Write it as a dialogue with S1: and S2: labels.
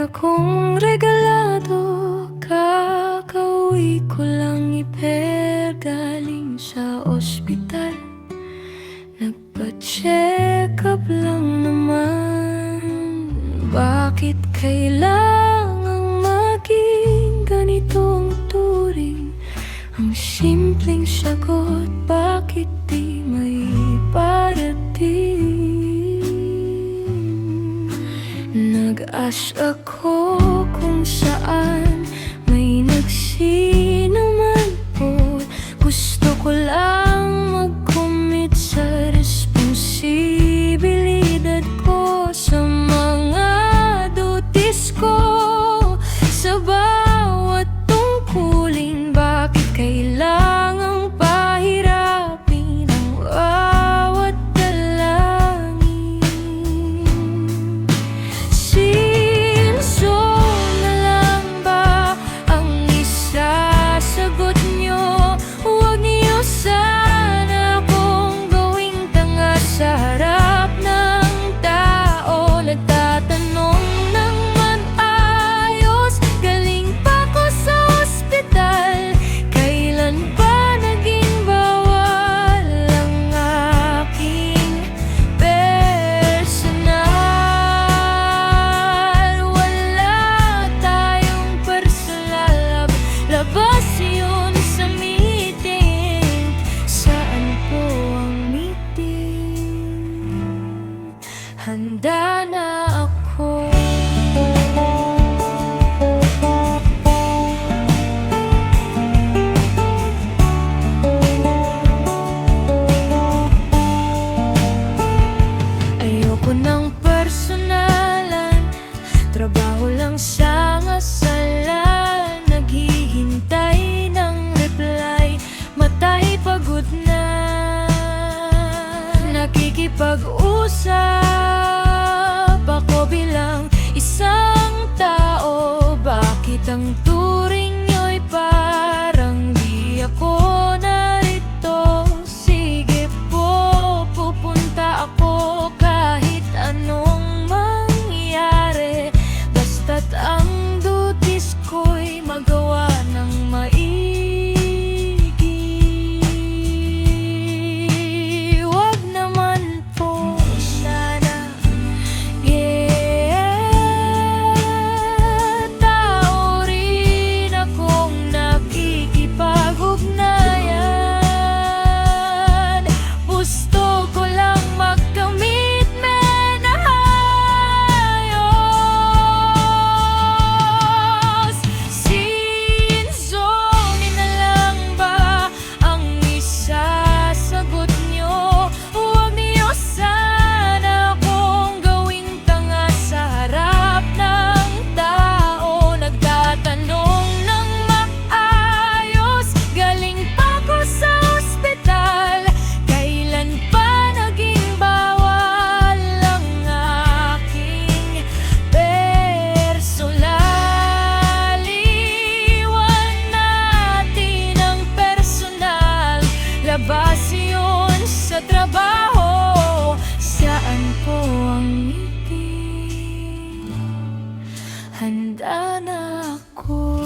S1: akong regalado, kakauwi ko lang galing sa ospital. Nagpa-check up lang naman. Bakit kailangang maging ganitong turing? Ang simpleng sagot, bakit di may parating? Nag-ask ako kung saan may nagsinaman po. Gusto ko lang mag-commit sa responsibilidad ko, sa mga duties ko, sa bawat tungkulin. Bakit kailangang pahirapin ang bawat dalangin? Sinso na lang ba ang isasagot nyo? Huwag niyo sana akong gawing tanga sa harap ng tao. Nagtatanong ng maayos, galing pa ko sa ospital. Kailan ba naging bawal ang aking personal? Wala tayong personal, labas yun sa meeting. Saan po ang meeting? Handa na ako. Ayoko ng personalan, trabaho lang sa ngasalan. Naghihintay ng reply, matay pagod na. Nakikipag-usap ako bilang isang tao. Bakit ang turing nyo'y parang di ako narito? Sige po, pupunta ako kahit anong mangyari, basta't ang duties ko'y magawa ng maigi. Wag naman po sana, tao rin akong nakikipag-ugnayan. Gusto ko lang magkamit na ayos. Sinzone na lang ba ang isasagot nyo? Huwag niyo sana akong gawing tanga sa harap ng tao. Nagtatanong ng maayos, galing pa ko sa ospital. Kailan pa naging bawal ang aking personal? Iwan natin ang personal, labas yun sa trabaho. Saan po ang meeting? Handa na ako.